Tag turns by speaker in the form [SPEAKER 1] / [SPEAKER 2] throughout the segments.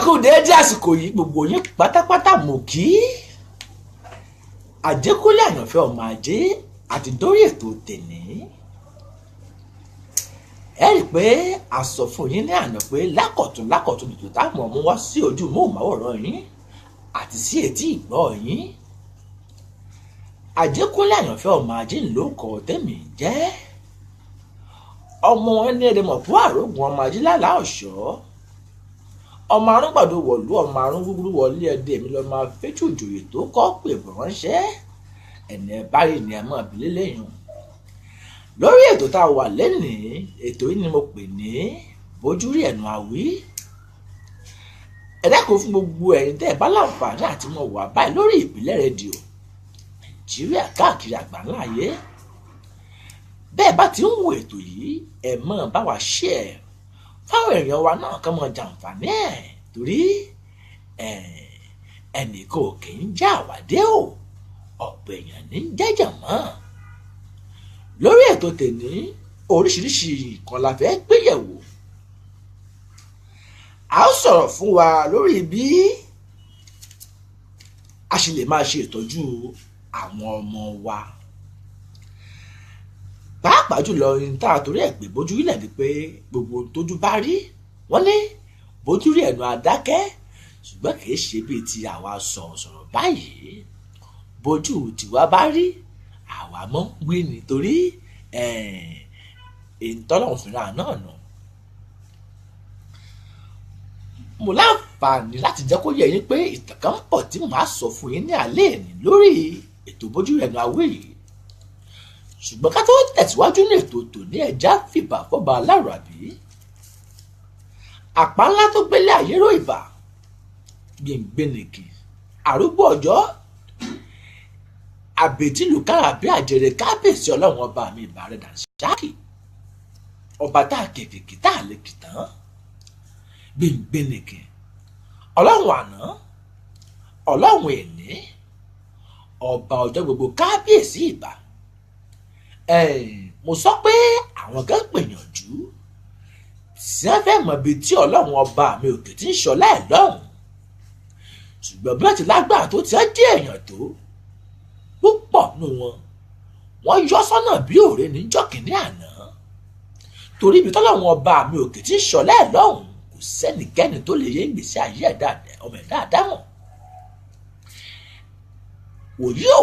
[SPEAKER 1] kú déédé àsìkò yìí gbogbo yín pátápátá mò kí Àjẹkúnlé àyànfẹ́ ọmọ ajé àti dórí ètò tèní. Ẹ rí i pé a sọ fún yín ní àná pé lákọ̀tún dùdú táwọn mú wá sí ojú móhùnmáwòrán yín àti sí etí ìgbọ́ yín. Àjẹkúnlé àyànfẹ́ ọmọ ajé ló kọ tèmi jẹ́. Ọmọ ẹni ẹni mọ̀ fún àrògùn ọmọ ajé lálàá ọ̀ṣọ́. Ọmọ arúgbàdo wọ̀lú ọmọ arún gbúgbúrú wọlé ẹdẹ mi lọ máa fẹ́jú ìjòyè tó kọ́ pè ránṣẹ́ ẹ̀nà báyìí ni ẹ máa bìlẹ̀ lẹ́yìn. Lórí ètò tá a wà lẹ́nìí, ètò yìí ni mo pè ní bójúrí ẹ̀nu àwí. Ẹ dákun fún gbogbo ẹ̀yin tẹ́ ẹ bá láǹfààní àti mọ̀ wà báyìí lórí ìpínlẹ̀ rédíò Nàìjíríà káàkiri àgbáńlá ayé. Bẹ́ẹ̀ bá ti ń wo ètò yìí, ẹ máa bá wa share fáwọn èèyàn wa náà kàn mọ jàǹfààní ẹ̀ torí ẹnìkan ò kì í já àwàdé o, ọ̀pọ̀ èèyàn ní jẹ́jẹ̀ mọ́. Lórí ètò tèní oríṣiríṣi nǹkan la fẹ́ gbéyẹ̀wò. A ó sọ̀rọ̀ fún wa lórí bí a ṣe lè máa ṣe ìtọ́jú àwọn ọmọ wa, pàápàá jùlọ ní tá a torí ẹ̀ pé bójú ilẹ̀ ni pé gbogbo tójú bá rí wọ́n ní bójú rí ẹnu adákẹ́, ṣùgbọ́n kì í ṣe bíi ti àwa sọ̀rọ̀ báyìí. Bójú tiwa bá rí àwa mọ́ wí nítorí ìtọ́lọ́hún fìlà náà nù. Mo láǹfààní láti jẹ́ kó yé yín pé ìtàn kan pọ̀ tí màá sọ fún yín ní alẹ́ ní lórí ètò bójú ẹnu awé yìí. Ṣùgbọ́n ká tó tẹ̀síwájú ní ètò tòní ẹja fìbà fọ́ba aláràbí. Àpá ńlá tó gbélé àyérò ìbà gbìngbìnìkì àrúgbó ọjọ́ àbètìlù káràbí àjèrè kábíyèsí ọlọ́run ọba mi ìbà rẹ̀ dànsákì ọba tá a kìkìkì tá a lè kì tán gbìngbìnìkì ọlọ́run àná ọlọ́run èní ọba ọjọ́ gbogbo kábíyèsí ìbà. Mo sọ pé àwọn kan gbìyànjú tí wọ́n fẹ́ mọ̀ ibi tí ọlọ́run ọba mi òkè tí ń ṣọlá ẹ̀ lọ́hùn, ṣùgbọ́n bí wọ́n ti lágbára tó ti dé èèyàn tó púpọ̀ nù wọ́n yọ sọ́nà bí òre níjọ́ kìíní àná, torí ibi tọ́lọ́run ọba mi òkè tí ń ṣọlá ẹ̀ lọ́hùn kò sẹ́nikẹ́ni tó lè yé ìgbésí ayé ọmọ ẹ̀dá àdámọ̀. Wòyí o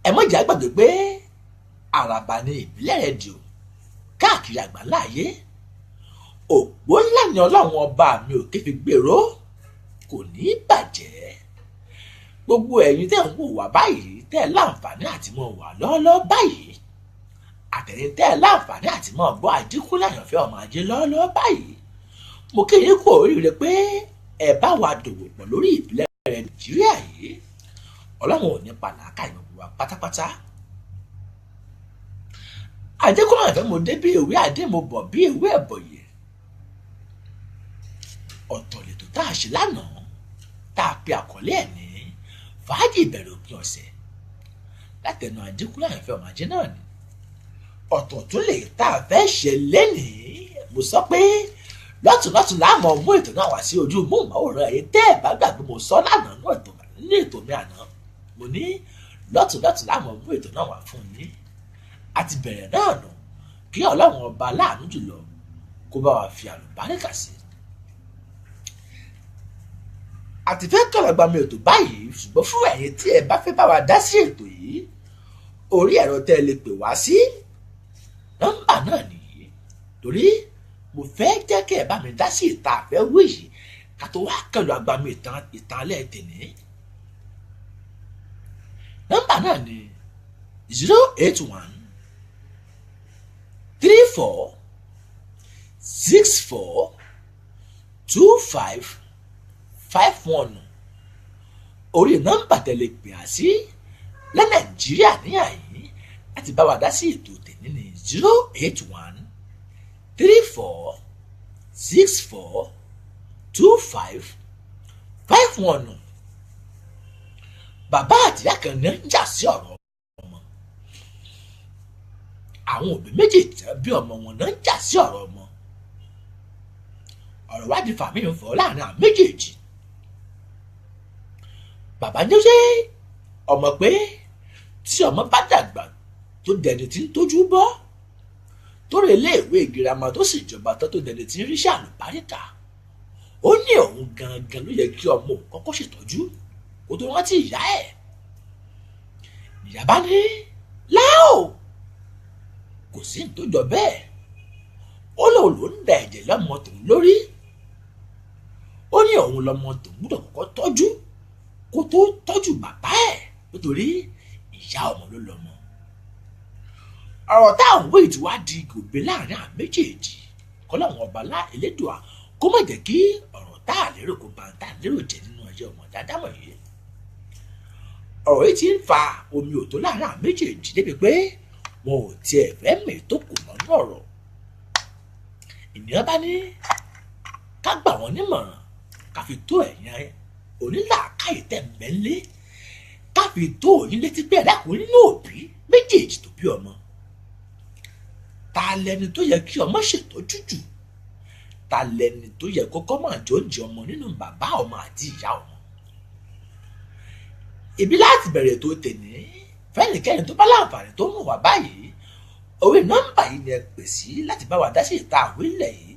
[SPEAKER 1] ẹ mọ̀ jẹ́ àgbàgbé pé àràbà ni ìbílẹ̀ rédíò káàkiri àgbáńlá ayé. Òpó ńlá ni ọlọ́run ọba mi òkè fi gbèrò, kò ní bàjẹ́. Gbogbo ẹ̀yin tẹ́ ń wò wá báyìí tẹ́ ẹ láǹfààní àti mọ̀ wá lọ́ọ́lọ́ọ́ báyìí, àtẹ̀yìn tẹ́ ẹ láǹfààní àti mọ̀ gbọ́ Àjẹkúnlé àyànfẹ́ ọmọ ajé lọ́ọ́lọ́ọ́ báyìí. Mo kí yín kú oríire pé ẹ bá wa dòwò pọ̀ lórí ìpínlẹ̀ Nàìjíríà yìí. Ọlọ́run ò ní pàlàkà ìgbàgbọ́ wa pátápátá. Àjẹkúnlé àyànfẹ́ mo dé bí ìwé àdé mo bọ̀ bí ìwé ẹ̀bọ̀yè. Ọ̀tọ̀ lètò tá a ṣe lánàá tá a pe àkọlé ẹ̀ ní fàájì ìbẹ̀rẹ̀ òpin ọ̀sẹ̀ látẹnu Àjẹkúnlé àyànfẹ́ ọmọ ajé náà ni. Ọ̀tọ̀ tún lè tá a fẹ́ ṣe lénìí. Mo sọ pé lọ́tùnlọ́tùn láàmú mú ètò náà wá sí ojú móhùnmáwòrán ẹ̀yìn tẹ́ ẹ̀ bá gbàgbé mo sọ lánàá náà ní ètò mi àná. Mo ní lọ́tùnlọ́tùn láàmú mú ètò náà wá fún yín. A ti bẹ̀rẹ̀ náà nù kí ọlọ́run ọba láàánú jùlọ kó bá wa fi àlùbáríkà sí. Àti fẹ́ kọ̀lọ̀gbà mi ètò báyìí, ṣùgbọ́n fún ẹ̀yin tí ẹ bá fẹ́ bá wa dá sí ètò yìí, orí ẹ̀rọ tẹ́ ẹ lè pè wá sí nọ́mbà náà nìyí, torí mo fẹ́ jẹ́ kí ẹ bá mi dá sí ìta àfẹ́ wí yìí ká tó wá kẹlù àgbà mi ìtàn alẹ́ tèmi. Nọ́mbà náà ni 081 34 64 25 51. Orí nọ́mbà tẹ̀lé pè á sí lẹ́ Nàìjíríà ní àyín láti bá wa dá sí ètò tèmi ní 081 34 64 25 51. Bàbá àtìyá kan ní ń jà sí ọ̀rọ̀ ọmọ. Àwọn òbí méjì tí wọ́n bí ọmọ wọn náà ń jà sí ọ̀rọ̀ ọmọ. ọ̀rọ̀ wá di fàmíyàn fọ́ láàrin àwọn méjèèjì. bàbá ní ṣe ọmọ pé tí ọmọ bá dàgbà tó dẹni tí ń tójú bọ́ tó rè iléèwé girama tó sì jọba tó dẹni tí ń ríṣẹ́ àlùbáríkà, ó ní òun gangan ló yẹ kí ọmọ òun kọ́kọ́ ṣètọ́jú kó tó rántí ìyá ẹ̀. ìyá bá ní láò kò sí ìtòjọ bẹ́ẹ̀, ó lóun ló ń da ẹ̀jẹ̀ lọ́mọ tòun lórí, ó ní òun lọmọ tòun gbọ́dọ̀ kọ́kọ́ tọ́jú kó tó tọ́jú bàbá ẹ̀ nítorí ìyá ọmọ ló lọ́mọ. ọ̀rọ̀ táwọn wéyìí ti wá di gòbè láàrin àwọn méjèèjì kọ́ láwọn ọba Elédùà kó má jẹ́ kí ọ̀rọ̀ tá a lérò kó bá ń tá a lérò jẹ́ nínú ayé ọmọ dáadáa wọ̀nyí. ọ̀rọ̀ yìí ti ń fa omi òtó láàrin àwọn méjèèjì débi pé wọn ò tiẹ̀ fẹ́ mì tó kù lọ́nà ọ̀rọ̀. ènìyàn bá ní ká gbà wọ́n nímọ̀ràn ká fi tó ẹ̀yìn onílàákàyè tẹ̀ mẹ́lẹ́, ká fi tó òyìn létí pé ẹ̀dá kò nínú òbí méjèèjì tó bí ọmọ. ta lẹni tó yẹ kí ọmọ ṣètọ́jú jù? ta lẹni tó yẹ kọ́kọ́ máa jọ oúnjẹ ọmọ nínú bàbá ọmọ àti ìyá ọmọ? ibi láti bẹ̀rẹ̀ tó tẹ̀lé fẹ́nìkẹ́ni tó bá láǹfààní tó mọ̀ wá báyìí, orí nọ́mbà yìí ni ẹ pè sí láti bá wa dá sí ìta àwọn ilẹ̀ yìí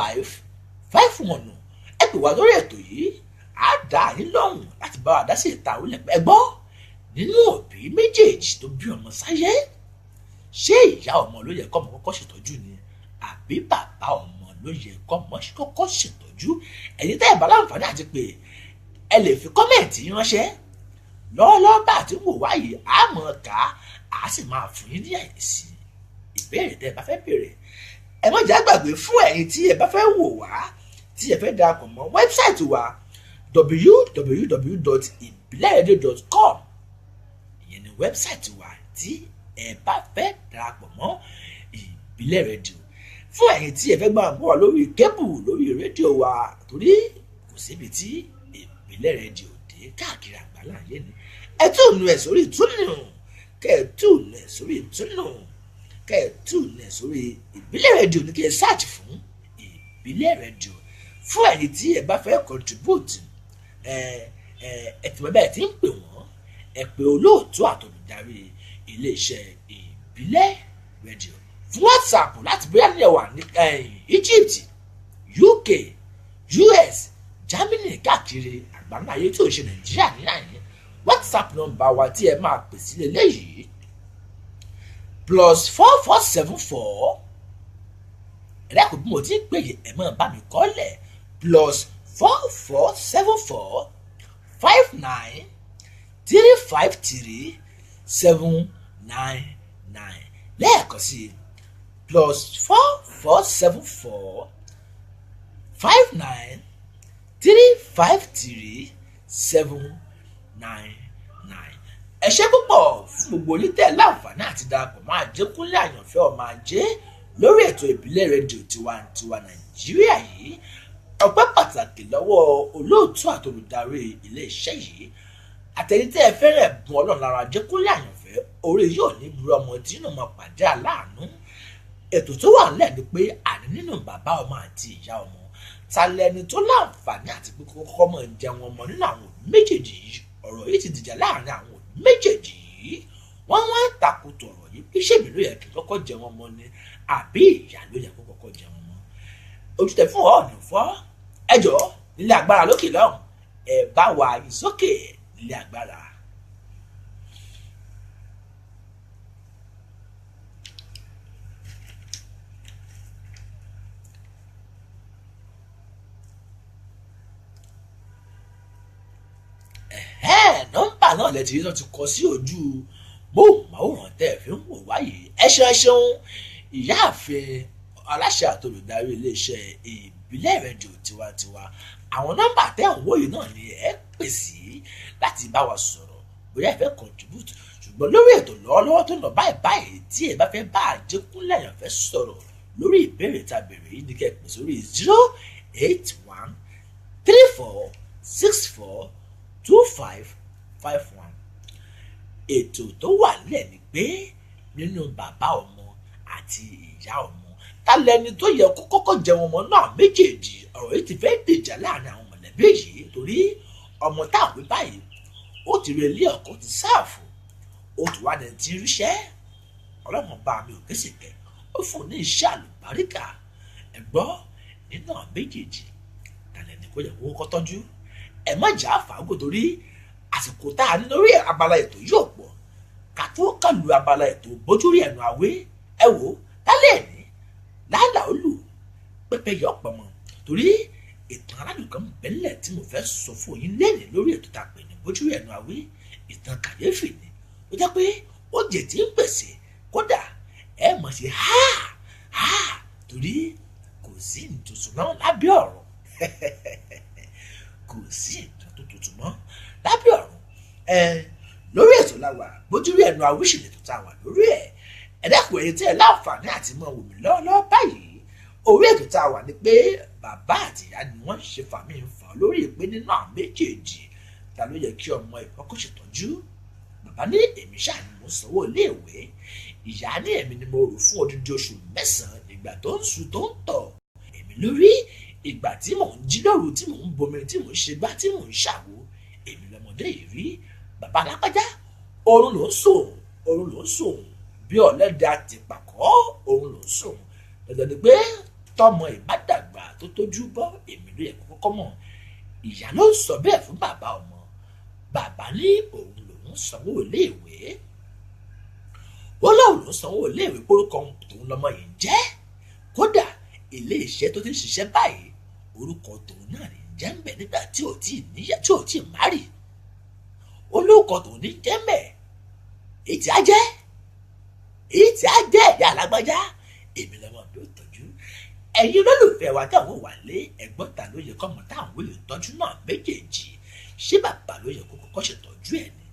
[SPEAKER 1] 08134642551. ẹ pè wá lórí ètò yìí á dá yín lọ́hùn láti bá wa dá sí ìta àwọn ilẹ̀. ẹ gbọ́, nínú òbí méjèèjì tó bí ọmọ sáyé, ṣé ìyá ọmọ ló yẹ kọ́mọ kọ́kọ́ ṣètọ́jú ni àbí bàbá ọmọ ló yẹ kọ́mọ kọ́kọ́ ṣètọ́jú? ẹ̀yin tẹ́ ẹ̀ bá láǹfààní àti pé ẹ lè fi kọ́mẹ̀ntì ránṣẹ́ lọ́wọ́lọ́wọ́ bá àti wò wáyé àmọ́ ká a sì máa fún yín ní àyèsí ìbéèrè tẹ́ ẹ bá fẹ́ béèrè. ẹ má jà gbàgbé fún ẹ̀yin tí ẹ bá fẹ́ wò wá, tí ẹ fẹ́ darapọ̀ mọ́ wẹ́bsáìtì wa www.ibileradio.com. ìyẹn ni wẹ́bsáìtì wa tí ẹ bá fẹ́ darapọ̀ mọ́ Ìbílẹ̀ rédíò. fún ẹ̀yin tí ẹ fẹ́ gbà bọ̀ lórí kébù lórí rédíò wa, torí kò síbi tí Ìbílẹ̀ rédíò dé káàkiri àgbáláyé ni, ẹ túnú ẹ sórí túnú, kẹ ẹ túnú ẹ sórí túnú, kẹ ẹ túnú ẹ sórí Ìbílẹ̀ rédíò ní kí ẹ search fún Ìbílẹ̀ rédíò. fún ẹ̀yin tí ẹ bá fẹ́ contribute, ẹ tí wọ́n bẹ́ẹ̀ ti ń pè wọ́n, ẹ pè olóòtú àtolùdarí iléeṣẹ́ Ìbílẹ̀ rédíò. fún WhatsApp láti bóyá ní ẹwà ní Egypt, UK, US, Germany káàkiri àgbáńláyé tí ò ṣe Nàìjíríà ní àyè, WhatsApp nọ́mbà wa tí ẹ máa pè sí lélẹ́yìí +4474. ẹ̀dá kò bí mo ti ń pè yìí ẹ̀ máa bá mi kọ́lẹ̀ +4474 59353799. lẹ́ẹ̀kan sí +4474 59353799. ẹ ṣé púpọ̀ fún gbogbo onítẹ̀ láǹfààní àti darapọ̀ mọ́ Àjẹkúnlé àyànfẹ́ ọmọ ajé lórí ètò Ìbílẹ̀ rédíò tiwantiwa Nàìjíríà yìí. ọpẹ́ pàtàkì lọ́wọ́ olóòtú àtolùdarí iléeṣẹ́ yìí. àtẹ̀yìntẹ́ ẹ fẹ́rẹ̀ bùn Ọlọ́run lára Àjẹkúnlé àyànfẹ́, orí yóò ní burú ọmọ tí inú ọmọ pàdé aláàánú. ètò tó wà nílẹ̀ ni pé àní nínú bàbá ọmọ àti ìyá ọmọ, ta lẹni tó láǹfààní àti pé kọ́kọ́ mọ̀ jẹun ọmọ nínú àwọn òbí méjèèjì yìí? ọ̀rọ̀ yìí ti dìjà láàrin àwọn òbí méjèèjì yìí. wọ́n wá ń takùtù ọ̀rọ̀ yìí pé ṣé èmi ló yẹ kí n kọ́kọ́ jẹun ọmọ ni àbí ìyá ló yẹ kó kọ́kọ́ jẹun ọmọ? ojútẹ fún ọ̀nà fọ́ ẹjọ́ nílé agbára lókè lọ́hùn, ẹ bá wa yìí sókè nílé agbára. nọ́mbà náà lẹ́tí yìí náà ti kọ sí ojú móhùnmáwòrán tẹ́ ẹ fi ń wò wáyé. ẹ ṣeun ìyáàfin aláṣẹ àtolùdarí iléeṣẹ́ Ìbílẹ̀ rédíò tiwantiwa. àwọn nọ́mbà tẹ́ ẹ̀ ń wò yìí náà ni ẹ pè sí láti bá wa sọ̀rọ̀ bóyá ẹ fẹ́ contribute. ṣùgbọ́n lórí ètò lọ́wọ́lọ́wọ́ tó ń lọ báyìí tí ẹ bá fẹ́ bá Àjẹkúnlé àyànfẹ́ sọ̀rọ̀ lórí ìbéèrè tá a béèrè yìí ni kẹ́ ẹ pè sórí 08134642551. ètò tó wà nílẹ̀ ni pé nínú bàbá ọmọ àti ìyá ọmọ. Ta lẹni tó yẹ kó kọ́kọ́ jẹun ọmọ náà méjèèjì? Ọ̀rọ̀ yìí ti fẹ́ dìjà láàrin àwọn mọ̀lẹ́bí yìí torí ọmọ táwọn wí báyìí ó ti rí ilé ọkọ ti sáàfù, ó tún wá ní ti ríṣẹ́. Ọlọ́run bá mi ò kéṣìkẹ́ ó fún ní iṣẹ́ àlùbáríkà. Ẹ̀gbọ́n nínú àwọn méjèèjì ta lẹni kó yẹ kó kọ́kọ́ tọ́jú? Ẹ má jà fàágò torí àsìkò tá a ní lórí abala ètò yóò pọ̀ ká tó kàlù abala ètò bójúrí ẹnu àwé. Ẹ wò lálẹ́ ní lálà ó lù pẹ́pẹ́ yọ ọ̀pọ̀ mọ́ torí ìtàn aládùn kan bẹ́lẹ̀ tí mo fẹ́ sọ fún yín lẹ́nìí lórí ètò tá a pè ní bójúrí ẹnu àwé. Ìtàn kàyéfì ni ó jẹ́ pé ó jẹ́ tí ń pèsè kódà ẹ mọ̀ sí ha torí kò sí ìtùtùn náà lábẹ́ ọ̀run kò sí ìtùtùn tuntun mọ́ lábẹ́ ọ̀run. Lórí ètò làwà bójúrí ẹnu àwé ìṣẹ̀lẹ̀ tó ta wà lórí ẹ̀. Ẹ dákun ẹ̀yin tí ẹ láǹfààní àti mọ wò mí lọ́wọ́lọ́wọ́ báyìí. Orí ètò tá a wà ní pé bàbá àti ìyá ni wọ́n ṣe fàmí fà lórí ìpín nínú àwọn méjèèjì ta ló yẹ kí ọmọ ìkọ́kọ́ ṣètọ́jú. Bàbá ní èmi ṣáà ni mo sanwó iléèwé, ìyá ní èmi ni mo rò fún odidi oṣù 9 ìgbà tó ń sùn tó ń tọ̀ èmi lórí, ìgbà tí mò ń jí lóru tí mò ń bomi tí mò ń ṣe gbá tí mò ń ṣàwo èmi lọmọdé yìí rí. Bàbá alápájá oorun ló ń sùn, oorun ló ń sùn bí ọ̀lẹ́dẹ̀ àti pàkọ́, oorun ló ń sùn. Dandan ni pé tọmọ ìbádàgbà tó tójú bọ́ èmi ló yẹ kọ́kọ́ mọ̀. Ìyá ló ń sọ bẹ́ẹ̀ fún bàbá ọmọ. Bàbá ní òun lòún sanwó iléèwé, ó lóun ló sanwó iléèwé orúkọ tòun lọmọ yìí ń jẹ́. Kódà ilé iṣẹ́ tó ti ń ṣiṣẹ́ báyìí orúkọ tòun náà ní jẹ́ ń bẹ̀ nígbà tí ò tí ì níyà tí ò tí ì márì. Olóòkọ tòun ní jẹ́ mẹ́ ètí á jẹ́ ìyá alágbájá èmi lọ́mọ bí ó tọ́jú. Ẹ̀yin olólùfẹ́ wa táwọn wà lé ẹ̀gbọ́n ta ló yẹ kọ́mọ táwọn wòye tọ́jú náà méjèèjì? Ṣé bàbá ló yẹ kó kọ́kọ́ ṣètọ́jú ẹ̀ ni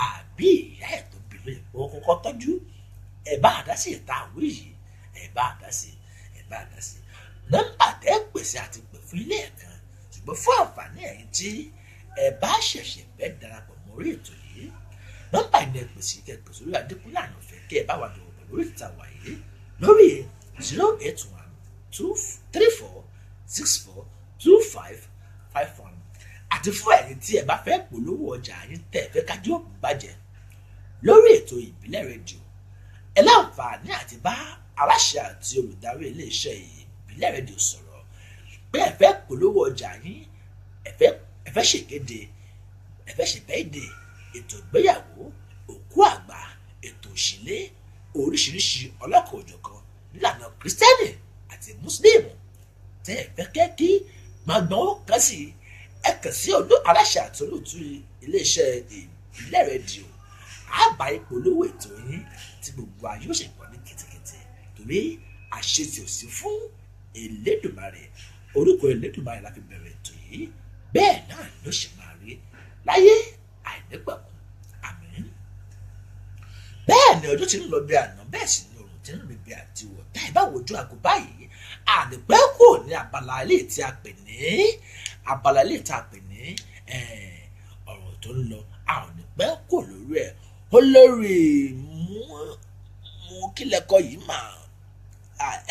[SPEAKER 1] àbí ìyá ẹ̀ tó bí ló yẹ kó kọ́kọ́ tọ́jú? Ẹ bá àdá sí ìta àwé yìí, ẹ bá àdá sí. Nọ́mbà tẹ́ pèsè àti pè fún ilé ẹ̀kan ṣùgbọ́n fún àǹfààní ẹ̀yin tí ẹ bá ṣẹ̀ṣẹ̀ fẹ́ darapọ̀ mọ́ orí ètò yìí, nọ́mbà ilé pèsè kẹ́kẹ́ sórí Adékúnlé Àyànfẹ́ kí ẹ bá wà dọ̀wọ̀ pẹ̀lú orí ìta wáyé lórí 081-3464-2551 àti fún ẹ̀yin tí ẹ bá fẹ́ polówó ọjà yín tẹ́ ẹ fẹ́ kájú òkú bàjẹ́ lórí ètò ìbílẹ̀ rédíò. Ẹ láǹfààní àti bá aláṣẹ àti olùdarí iléeṣẹ́ ìbílẹ̀ rédíò sọ̀rọ̀ pé ẹ fẹ́ polówó ọjà yín, ẹ fẹ́ ṣèkéde, ẹ fẹ́ ṣèbẹ́ẹ̀dẹ̀, ètò ìgbéyàwó, òkú àgbà, ètò òṣìlé, oríṣiríṣi ọlọ́kọ̀ òjọ̀kan nílànà Kristẹni àti Mùsùlùmí tẹ́ ẹ fẹ́ kẹ́ kí gbọ̀ngbọ̀n ó kàn sí ẹ kàn sí aláṣẹ àti olóòtú iléeṣẹ́ ìbílẹ̀ rédíò. Àbá ìpolówó ètò yín tí gbogbo ayé ó ṣe pọ̀ ní kìtìkìtì torí àṣetì ò sí fún Elédùmarè. Orúkọ Elédùmarè la fi bẹ̀rẹ̀ ètò yìí, bẹ́ẹ̀ náà ló ṣe máa rí láyé àìnípẹ̀kun. Àmín. Bẹ́ẹ̀ ni ọjọ́ ti ń lọ bí àná, bẹ́ẹ̀ sì ni òòrùn ti ń rìn bí àtiwọ̀. Tá ẹ bá wojú aago báyìí ànípẹ́ kò ní abala ilé tí a pè ní ọ̀rọ̀ tó ń lọ ànípẹ́ kò lórí ẹ̀. Olórí mú kílẹ̀kọ yìí mà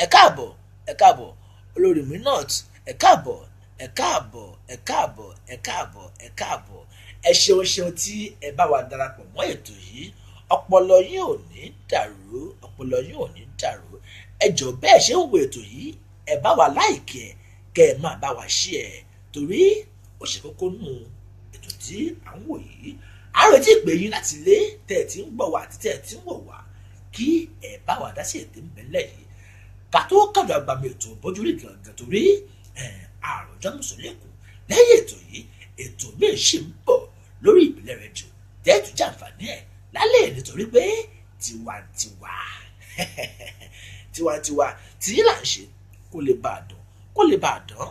[SPEAKER 1] ẹ káàbọ̀ olórí Minot ẹ káàbọ̀ ẹ ṣeun tí ẹ bá wa darapọ̀ mọ́ ètò yìí. Ọpọlọ yín ò ní dàrú, ẹ jọ̀ọ́ bẹ́ẹ̀ ṣe ń wo ètò yìí ẹ bá wa láìkì ẹ kẹ́ ẹ máa bá wa ṣí ẹ torí ó ṣe kókó nù ètò tí à ń wò yìí. A retí ìpè yín láti ilé tẹ́ ẹ ti ń gbọ́ wá àti tẹ́ ẹ ti ń wò wá kí ẹ bá wa dá sí ètò ìbẹ̀lẹ̀ yìí ká tó kàdọ̀ àgbàmì ètò bójúrí gangan torí àròjọ mùsùlùmí lẹ́yìn ètò yìí ètò míì ṣì ń bọ̀ lórí ìbílẹ̀ rédíò tẹ́ ẹ tún jàǹfààní ẹ̀ lálẹ́ nítorí pé tiwantiwa tí là ń ṣe kó lè bá a dán.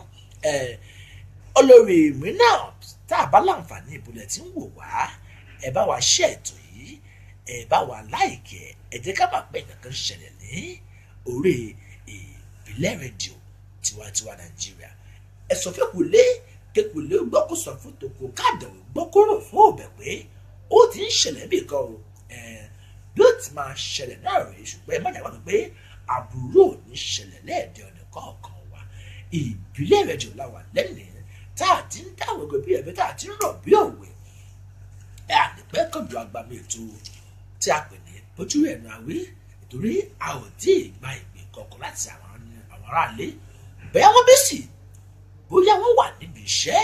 [SPEAKER 1] Olórí Minot tá a bá láǹfààní ìbúlẹ̀ tí ń wò wá ẹ bá wa ṣe ètò yìí, ẹ bá wa láìkì ẹ jẹ́ ká máa pẹ́ nǹkan ṣẹlẹ̀ ní orí ìbílẹ̀ rédíò tiwantiwa Nàìjíríà. Ẹ sọ fẹ́ kékulé gbọ́kú sọ fún tòkó káàdọ̀ gbọ́kúrò fún òbẹ̀ pé ó ti ń ṣẹlẹ̀ bí kan o. bí ó ti máa ṣẹlẹ̀ náà rèé ṣùgbọ́n ẹ má jà gbàgbé pé àbúrò ò ní ṣẹlẹ̀ lẹ́ẹ̀dẹ̀ ọ̀nà kọ̀ọ̀kan wa ìbílẹ̀ rẹ̀ jù láwà lẹ́nìí tá a ti ń dáwọ̀ ẹgbẹ́ bí ẹ̀bí tá a ti ń rọ̀ bí òwe ẹ̀ àdìpẹ́ kọ̀dù àgbàmì ètò tí a pè ní ojú ẹ̀nu àwí nítorí a ò tí ì gba ìpè kọ̀ọ̀kan láti àwọn aráalé bẹ́ẹ̀ wọ́n bí sì bóyá wọ́n wà níbi iṣẹ́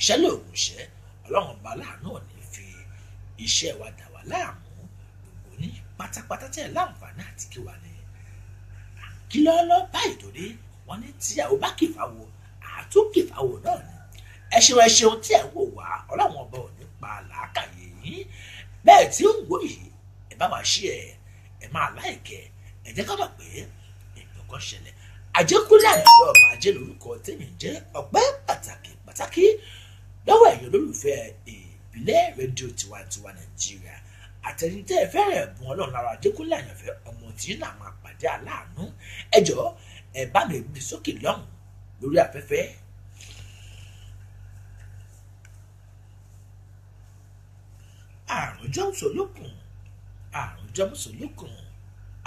[SPEAKER 1] iṣẹ́ lóògùn iṣẹ́ ọlọ́run ọba láàánú ò ní fi iṣẹ́ wa dà wá láàmú gbogbo ní pátápátá tí ẹ̀ láǹfààní àti kí wà ní kí lọ́ọ́lọ́ báyìí torí wọ́n ní tí àwọn bá kìfàwò àtúnkìfàwò náà ni ẹ ṣeun tí ẹ̀ wò wá ọlọ́run ọba ò ní pa làákàyè yìí bẹ́ẹ̀ tí ó ń wò yìí ẹ bá wa ṣe ẹ máa láìkẹ́ ẹ jẹ́ ká mọ̀ pé ìgbọ̀ngàn ṣẹlẹ̀ àjẹkúlẹ̀ àyẹ̀wò ọmọ ajé lórúkọ tèmi jẹ́ ọpẹ́ pàtàkì lọ́wọ́ ẹ̀yin olólùfẹ́ ìbílẹ̀ rédíò tiwantiwa nàìjíríà àtẹnitẹ́ fẹ́rẹ̀ ẹ̀bùn ọlọ́run lára àjẹkúlẹ̀ àyànfẹ́ ọmọ tí náà máa pàdé aláàánú ẹ jọ̀ọ́ ẹ bá mi gbé sókè lọ́hùn lórí afẹ́fẹ́.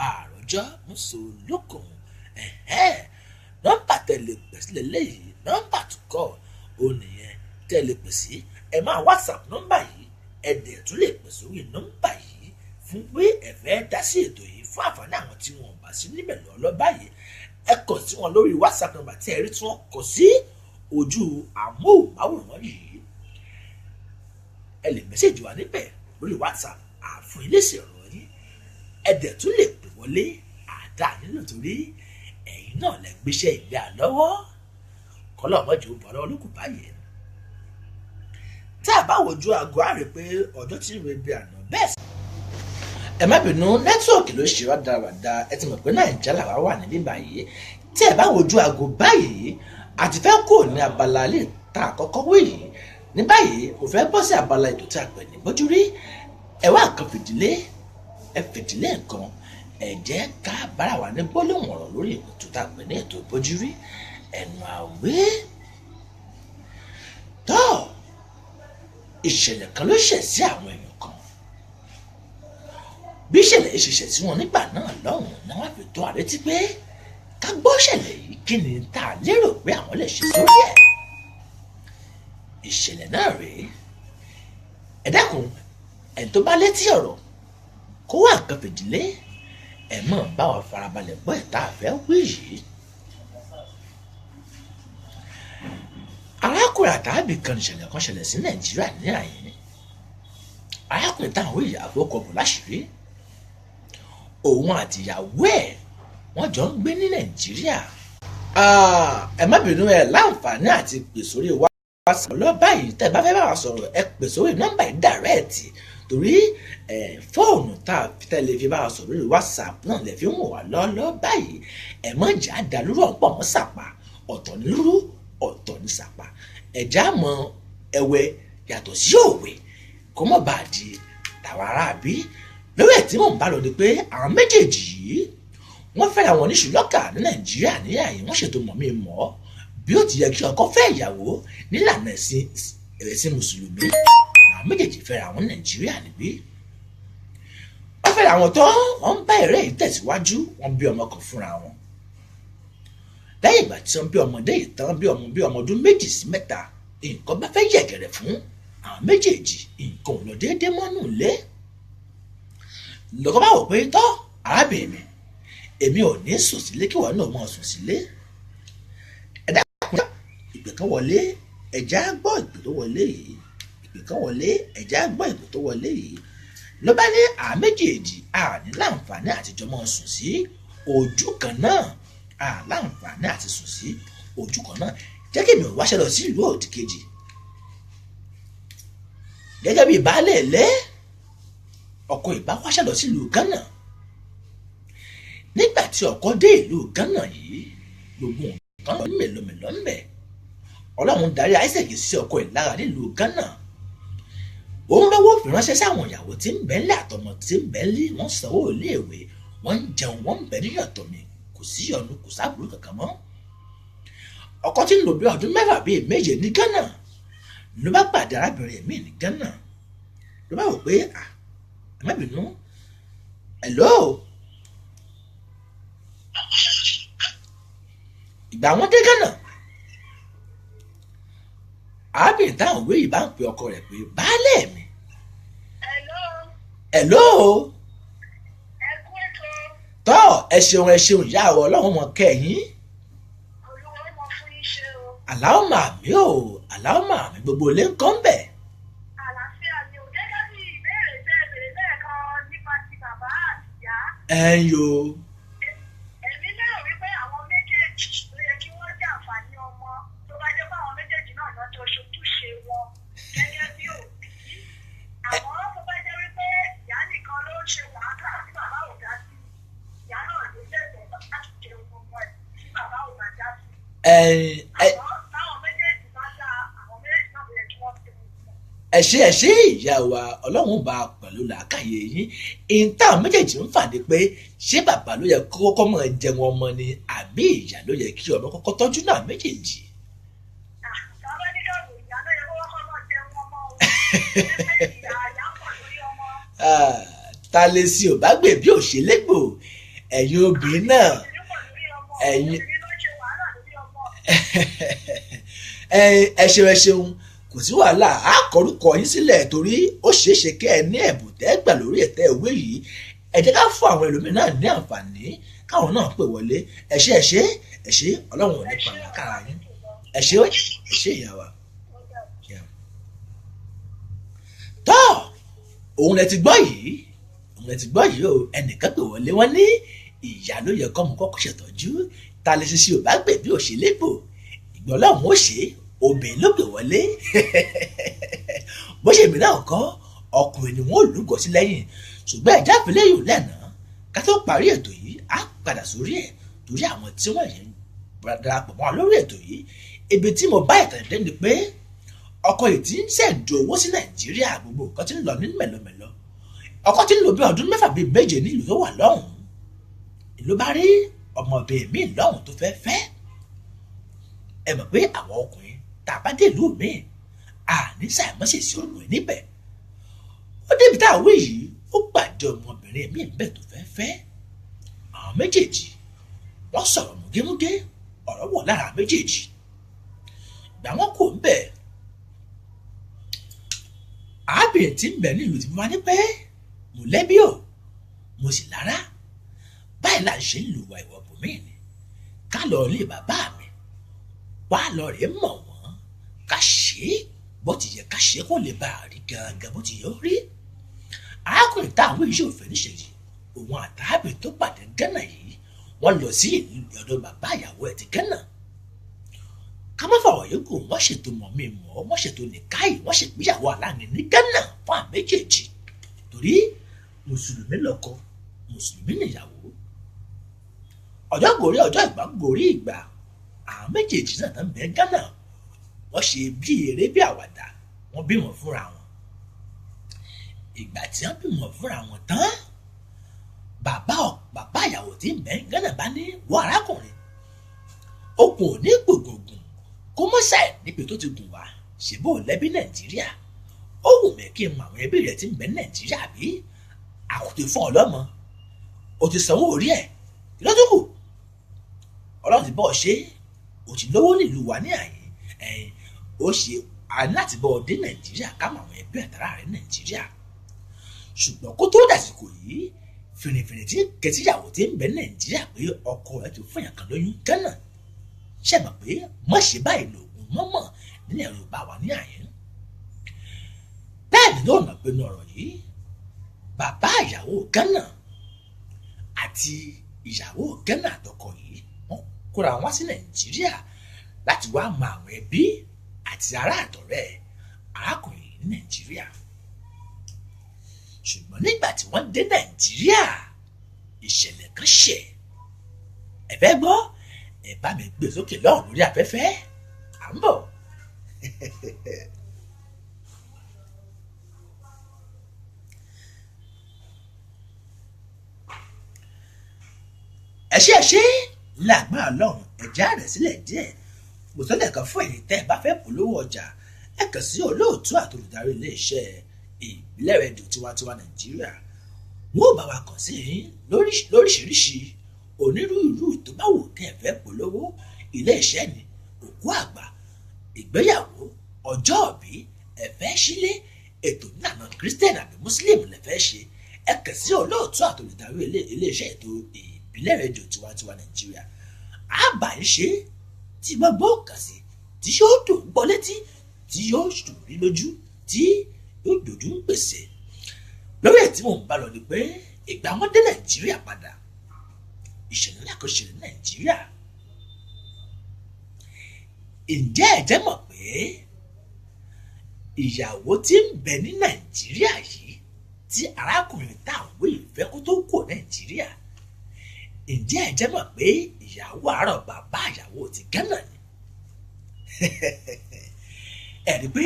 [SPEAKER 1] àròjọ mùsùlùkùn nọ́mbà tẹ̀lé pèsè lélẹ́yìí nọ́mbà tó kọ́ ò nìyẹn tẹ̀lé pèsè ẹ máa whatsapp nọ́mbà yìí ẹ dẹ̀ tún lè pèsè orí nọ́mbà yìí fún pé ẹ fẹ́ dá sí ètò yìí fún àǹfààní àwọn tí wọn bá sí níbẹ̀ lọ́lọ́ báyìí ẹ kàn sí wọn lórí whatsapp nọ́mbà tí ẹ rí tí wọ́n kọ sí ojú àmóhùnmáwòrán yìí ẹ lè mẹ́sẹ̀jì wa níbẹ̀ lórí whatsapp àfún ilé ìṣèrànwọ́ yìí ẹ dẹ̀ tún lè pè wọlé àdá nílò torí ẹ̀yin náà lẹ gbéṣẹ́ ìgbé àlọ́wọ́ kọ́lọ́ ọmọdé ó bọ̀ lọ́wọ́ lókùn báyìí tá a bá wojú aago á rí i pé ọjọ́ tí ń re bí àná bẹ́ẹ̀ sí. ẹ má bínú nẹ́tíwọ̀kì ló ṣe rádaràda ẹ ti mọ̀ pé nàìjíríà làwa wà níbí báyìí tí ẹ bá wojú aago báyìí àti fẹ́ kó ní abala lè ta àkọ́kọ́ wé yìí ní báyìí kò fẹ́ bọ́ sí abala ètò tí a pè ní bójú rí ẹ wá nǹkan fìdílé ẹ fìdílé nǹkan ẹ jẹ́ ká bára wa ní gbólóhùn ọ̀rọ̀ lórí ètò tá a pè ní ètò bójú rí ẹnu àwé tó ìṣẹ̀lẹ̀ kan ló ṣẹ̀ sí àwọn èèyàn kan bí ìṣẹ̀lẹ̀ yìí ṣe ṣẹ̀ sí wọn nígbà náà lọ́hùn-ún ni wọ́n fi tó àrétí pé ká gbọ́ ìṣẹ̀lẹ̀ yìí kí ni tá a lérò pé àwọn lè ṣe sórí ẹ̀ ìṣẹ̀lẹ̀ náà rèé ẹ dákun ẹni tó bá létí ọ̀rọ̀ kó wá nǹkan fìdílé ẹ mọ̀ bá wa farabalẹ̀ gbọ́ ìta àfẹ́ wí yìí. arákùnrin àtàbí kan ìṣẹ̀lẹ̀ kan ṣẹlẹ̀ sí nàìjíríà ní àyè arákùnrin táwọn ìyàwó kọbù láṣìírí òun àti ìyàwó ẹ̀ wọ́n jọ ń gbé ní nàìjíríà. ẹ má bínú ẹ láǹfààní àti pè sórí whatsapp lọ́ba yìí tẹ́ bá fẹ́ bá wa sọ̀rọ̀ ẹ pè sórí nọ́mbà yìí dàrẹ́ẹ̀tì torí fóònù tá a fi tẹ́lẹ̀ fi bá wa sọ̀rọ̀ lórí whatsapp náà lè fi ń wọ̀ wá lọ́ọ́ báyìí ẹ mọ̀ jà dàlúrò ọ̀pọ̀ mọ́ sàpà ọ̀tọ̀ ní lúrú ọ̀tọ̀ ní sàpà ẹ̀já mọ ẹ̀wẹ̀ yàtọ̀ sí òwe kó mọ̀ bá a di tàwa aráabí lórí ẹ̀ tí mò ń bá lọ ni pé àwọn méjèèjì yìí wọ́n fẹ́ra wọn níṣu lọ́kà ní nàìjíríà ní àyè wọ́n ṣètò mọ̀mí mọ́ bí ó ti yẹ kí ọkọ fẹ́ ìyàwó nílànà ẹ̀sìn mùsùlùmí àwọn méjèèjì fẹ́ra wọn ní nàìjíríà níbí wọ́n fẹ́ra wọn tán wọ́n ń bá eré yìí tẹ̀síwájú wọ́n bí ọmọ kan fúnra wọn lẹ́yìn ìgbà tí wọ́n bí ọmọdé yìí tán bí ọmọ ọdún 2 sí 3 nǹkan bá fẹ́ yẹ̀gẹ̀rẹ̀ fún àwọn méjèèjì nǹkan ò lọ déédéé mọ́nú ilé lọ́kọ́ bá wò pé tọ́ arábìnrin mi èmi ò ní sùn sílé kí wọ́n náà mọ̀ sùn sílé ẹ̀dá kan ìpè kan wọlé ẹ̀já gbọ́ ìpè tó wọlé yìí ìpè kan wọlé ẹ̀já gbọ́ ìpè tó wọlé yìí ló bá ní àwọn méjèèjì àní láǹfààní àtijọ́ mọ́ sùn sí ojú kan náà láǹfààní àti sùn sí ojú kan náà jẹ́ kí èmi ò wáṣẹ́ lọ sí ìlú òdì kejì gẹ́gẹ́ bí baálé ilé ọkọ ìbá wáṣẹ́ lọ sí ìlú Ghana nígbà tí ọkọ dé ìlú Ghana yìí gbogbo nǹkan mélòmélò ń bẹ Ọlọ́run darí Isaac sí ọkọ ìlara nílùú Ghana òun lọ́wọ́ fi ránṣẹ́ sáwọn ìyàwó tí ń bẹ́ńlẹ̀ àtọmọ tí ń bẹ́ńlẹ̀ wọ́n sanwó iléèwé wọ́n ń jẹun wọ́n ń bẹ níyàtọ̀ mi kò sí ọ̀nù kò sábúrú kankan mọ́ ọkọ tí ń lò bí ọdún 6 bíi 7 ní Ghana ló bá pàdé arábìnrin mi ní Ghana ló bá wò pé ẹ má bínú hello ìgbà wọn dé Ghana arábìnrin táwọn òwe yìí bá ń pe ọkọ rẹ̀ pé baálé mi hello tọ́ ẹ ṣeun ìyá ọ ọlọ́run mọ̀ kẹ́yìn aláwọ̀ màmí o aláwọ̀ màmí gbogbo ilé ń kọ́ ń bẹ̀. ẹ̀yin o.
[SPEAKER 2] èmi lérò wípé àwọn méjèèjì ló yẹ kí wọ́n jàǹfààní ọmọ tó bá jẹ́ pé àwọn méjèèjì náà lọ́jọ́ ṣojúṣe wọn gẹ́gẹ́ bí òbí. àmọ́ tó bá jẹ́ wípé ìyá nìkan ló ń ṣe wàhálà tí bàbá ò dá sí ìyá náà ló ṣẹ̀ṣẹ̀ láti ṣe ọmọ ẹ̀ tí bàbá ò bá dá sí. àmọ́ táwọn méjèèjì bá dá àwọn méjèèjì náà ló yẹ kí wọ́n ṣe
[SPEAKER 1] ẹ ṣe ìyá wa ọlọ́run bá pẹ̀lú làákàyè yín ìta méjèèjì ń fàdé pé ṣé bàbá ló yẹ kọ́kọ́ mọ̀ jẹun ọmọ ni àbí ìyá ló yẹ kí ọmọ kọ́kọ́ tọ́jú náà méjèèjì. Ta lè sí ò bá gbè bí òṣèlégbò ẹ̀yin obìnrin náà ẹ̀yin ẹ ṣeun kò sí wàhálà á kọrúkọ yín sílẹ̀ torí ó ṣeéṣe kẹ́ ẹ ní ẹ̀bùn tẹ́ gbà lórí ẹ̀tẹ́ ìwé yìí ẹ jẹ́ ká fún àwọn ẹlòmíràn náà ní àǹfààní káwọn náà pè wọlé ẹ ṣé ọlọ́run ò ní pa àkàrà yín ẹ ṣé ìyá wa. tọ́ òun lẹ ti gbọ́ yìí o ẹnìkan pè wọlé wọn ní ìyá ló yẹ kọ́mú kọ́kọ́ ṣètọ́jú ta lè ṣe sí ò bá gbè bí òṣèlégbò ìgbọ́lọ́hún ó ṣe é obìnrin ló gbé wọlé bó ṣe mìíràn kọ́ ọkùnrin ni wọ́n lúgọ sí lẹ́yìn ṣùgbọ́n ẹ̀já ìpínlẹ̀ yìí lẹ́nà ká tó parí ètò yìí á padà sórí ẹ̀ torí àwọn tí wọ́n yẹn darapọ̀ mọ́ lórí ètò yìí ibi tí mo bá ìtàn dé ni pé ọkọ yìí ti ń ṣẹ̀dù owó sí Nàìjíríà gbogbo nǹkan ti ń lọ ní mẹ̀lọmẹ̀lọ ọkọ ti ń lò bí ọdún 6 bíi 7 nílùú tó wà lọ́hùn-ún ìlú bá rí ọmọbìnrin míì lọ́hùn tó fẹ́ fẹ́ ẹ mọ̀ pé àwọn ọkùnrin tàbá dèlú mi àní sàìmọ́sẹ̀sì ọ̀nà ẹ̀ níbẹ̀ ó débi tá a wé yìí ó pàdé ọmọbìnrin mi bẹ́ẹ̀ tó fẹ́ fẹ́ àwọn méjèèjì wọ́n sọ̀rọ̀ múgémúgé ọ̀rọ̀ wọ̀ lára méjèèjì ìgbà wọn kò ń bẹ̀ arábìnrin tí ń bẹ̀ nílùú ti wá ní pé mo lẹ́bí o mo sì lára báyìí là ń ṣe ń lù wá ìwọ̀ bòmí ni ká lọ ilé bàbá mi wá lọ rèé mọ̀ wọ́n ká ṣe é bó ti yẹ ká ṣe é kó lè bá a rí gangan bó ti yẹ ó rí arákùnrin táwọn iṣẹ́ òfin níṣẹ́yìí òun àtàbí tó pàdé Ghana yìí wọ́n lọ sí ìlú ọ̀dọ̀ bàbá ìyàwó ẹ̀ ti Ghana ká má fàwọ̀ yòókù wọ́n ṣètò mọ̀mí mọ́ wọ́n ṣètò nìkáyì wọ́n ṣègbéyàwó aláàrin ní Ghana fún àwọn méjèèjì torí mùsùlùmí lọ́kọ mùsùlùmí nìyàwó ọjọ́ gòrí ọjọ́ ìgbà gòrí ìgbà àwọn méjèèjì náà tán bẹ Ghana wọ́n ṣe bí eré bí àwàdà wọ́n bímọ fúnra wọn ìgbà tí wọ́n bímọ fúnra wọn tán bàbá ìyàwó tí ń bẹ Ghana bá ní wọ arákùnrin okùn ò ní gbòǹgbòǹgùn kó mọ́ ṣàì níbi tó ti gùn wá ṣèbó lẹ́bí Nàìjíríà ó wù mí kí n mọ àwọn ẹbí rẹ̀ tí ń bẹ Nàìjíríà bí àkùtì fún ọlọ́mọ o ti sanwó orí ẹ̀ lọ́dúnkù Ọlọ́run ti bọ́ ọ ṣe o ti lówó nílùú wa ní àyè ó ṣe láti bọ́ ọ dé Nàìjíríà ká mọ àwọn ẹbí àtàrà rẹ̀ Nàìjíríà ṣùgbọ́n kó tó dàsìkò yìí fìrìfìrì tí kẹtíyàwó tí ń bẹ Nàìjíríà pé ọkọ rẹ̀ ti fún yàn kan lóyún Ghana ṣe mọ̀ pé mọ̀ ṣe báyìí lòògùn mọ́mọ́ nílẹ̀ Yorùbá wa ní àyè bẹ́ẹ̀ ni ló mọ̀ pé ní ọ̀rọ̀ yìí bàbá ìyàwó Ghana àti ìyàwó Ghana àtọkọ yìí wọ́n kóra wọn sí Nàìjíríà láti wá mọ àwọn ẹbí àti ará àtọ̀rẹ́ arákùnrin ní Nàìjíríà ṣùgbọ́n nígbà tí wọ́n dé Nàìjíríà ìṣẹ̀lẹ̀ kan ṣẹ̀ ẹ fẹ́ gbọ́ ẹ bá mi gbé sókè lọ́hùn lórí afẹ́fẹ́ à ń bọ̀. ẹṣẹ lágbára Ọlọ́run ẹjẹ rẹ sílẹ̀ díẹ̀ kò sọ́dẹ̀ kan fún èyí tẹ́ ẹ bá fẹ́ polówó ọjà ẹ kàn sí olóòtú àti olùdarí iléeṣẹ́ ìbílẹ̀ rédíò tiwantiwa Nàìjíríà wọ́n bá wa kàn sí yín lóríṣiríṣi onírúurú tó bá wù kẹ́ ẹ fẹ́ polówó ilé iṣẹ́ ni òkú àgbà ìgbéyàwó ọjọ́ ìbí ẹ̀fẹ́ sílé ètò ìlànà Christian àbí Muslim lẹ́fẹ́ ṣe ẹ kàn sí olóòtú àtòlùdarí iléeṣẹ́ ètò ìbílẹ̀ rédíò tiwantiwa Nàìjíríà àbá ń ṣe tí gbogbo kàn sí tí yóò dùn gbọ́ létí tí yóò dùn rí lójú tí yóò dojú ń pèsè lórí ẹ̀ tí mò ń bá lọ ni pé ìgbà wọn dé Nàìjíríà padà ìṣẹ̀lẹ̀ ńlá kan ṣẹlẹ̀ Nàìjíríà ǹjẹ́ ẹ jẹ́ mọ̀ pé ìyàwó tí ń bẹ ní Nàìjíríà yìí tí arákùnrin táwọn ìfẹ́ kó tó kù Nàìjíríà ǹjẹ́ ẹ jẹ́ mọ̀ pé ìyàwó àárọ̀ bàbá ìyàwó ti Ghana ni ẹ̀rí pé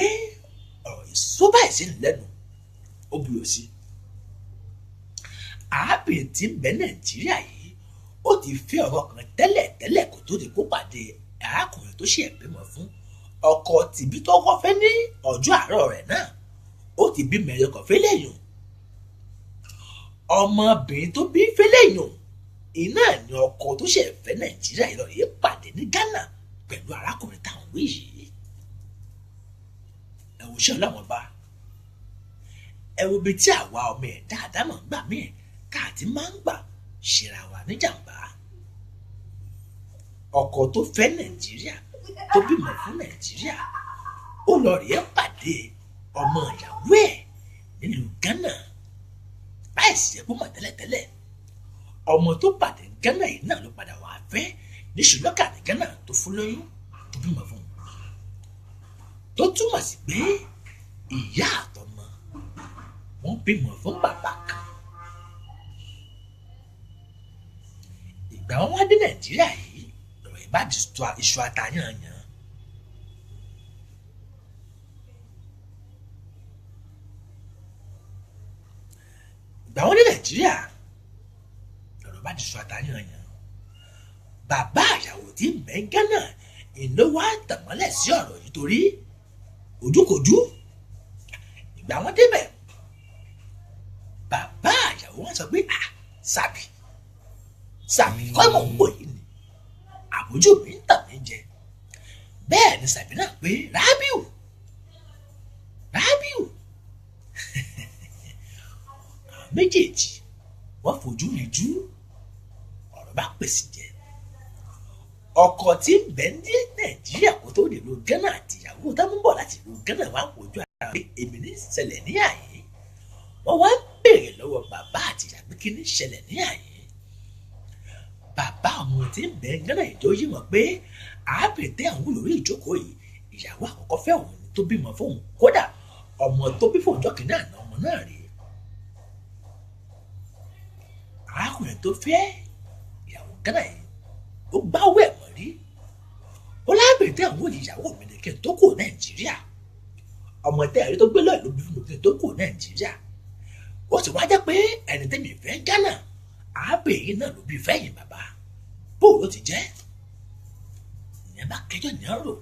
[SPEAKER 1] ọ̀rọ̀ ìsóbà ìsìn lẹ́nu ó buyọ̀ sí arábìnrin tí ń bẹ Nàìjíríà yìí ó ti fẹ́ ọ̀rọ̀ kan tẹ́lẹ̀ kó tó di kó pàdé arákùnrin tó ṣe ìbímọ fún ọkọ tìbí tó kọ́ fẹ́ ní ọjọ́ àárọ̀ rẹ̀ náà ó ti bí mẹ́rin kan fẹ́lẹ́yìn ọmọbìnrin tó bí fẹ́lẹ́yìn iná ni ọkọ tó ṣe fẹ́ Nàìjíríà ìlọrin pàdé ní Ghana pẹ̀lú arákùnrin táwọn wí yìí ẹ wo iṣẹ́ Ọlọ́run bá ẹ wo ibi tí àwa ọmọ ẹ̀ dáadáa mọ̀ ń gbà míì káàtì máa ń gbà ṣera wa níjàmbá ọkọ tó fẹ́ Nàìjíríà tó bímọ fún Nàìjíríà ó lọ rèé pàdé ọmọ ìyàwó ẹ̀ nílùú Ghana báyìí sì yẹ kó mọ̀ tẹ́lẹ̀tẹ́lẹ̀ ọmọ tó pàdé Ghana yìí náà ló padà wà fẹ́ ní ṣùlọ́kà ní Ghana tó fún lóyún tó bímọ fún un tó túmọ̀ sí pé ìyá àtọmọ wọn bímọ fún bàbá kan ìgbà wọn wá dé Nàìjíríà yìí ọ̀rọ̀ ìbá di iṣu àtàyàn yàn ìgbà wọn dé Nàìjíríà ọ̀rọ̀ bá di iṣu àtàyàn yàn bàbá àyàwó tí ń bẹ Ghana ìlú wa tàmọ́lẹ̀ sí ọ̀rọ̀ yìí torí ojúkojú ìgbà wọn débẹ̀ bàbá àyàwó wọn sọ pé sàbí kọ́ mọ̀ ń wò yìí ni àbójú mi ń tàn mí jẹ bẹ́ẹ̀ ni sàbí náà pé Rábíù àwọn méjèèjì wọ́n fojú rinjú ọ̀rọ̀ bá pèsè jẹ ọkọ tí ń bẹ ní Nàìjíríà kó tó dìlú Ghana àtìyàwó táwọn ń bọ̀ láti ìlú Ghana wá wojú ara pé èmi ní ṣẹlẹ̀ ní àyè wọ́n wá ń béèrè lọ́wọ́ bàbá àtìyàwó kí ní ṣẹlẹ̀ ní àyè bàbá ọmọ tí ń bẹ Ghana ìjọ yìí mọ̀ pé àábẹ̀tẹ̀ àwọn olórí ìjókòó yìí ìyàwó àkọ́kọ́ fẹ́ òun tó bímọ fóun kódà ọmọ tó bí fóun jọ́ kìíní àná ọmọ náà rèé arákùnrin tó fẹ́ ìyàwó Ghana yìí ó gbáwó ẹ̀ mọ́ rí ó lábẹ̀tẹ̀ àwọn ìyàwó mi ní kí n tó kù Nàìjíríà ọmọ tẹ́ ẹ̀rí tó gbé lọ́ọ̀ ló bí fún mi kí n tó kù Nàìjíríà ó sì wá jẹ́ pé ẹni tẹ́mi fẹ́ Ghana àábẹ̀ yìí náà ló bí fẹ́yìn bàbá bó ló ti jẹ́ ìyẹn bá kẹjọ ní ọ̀rọ̀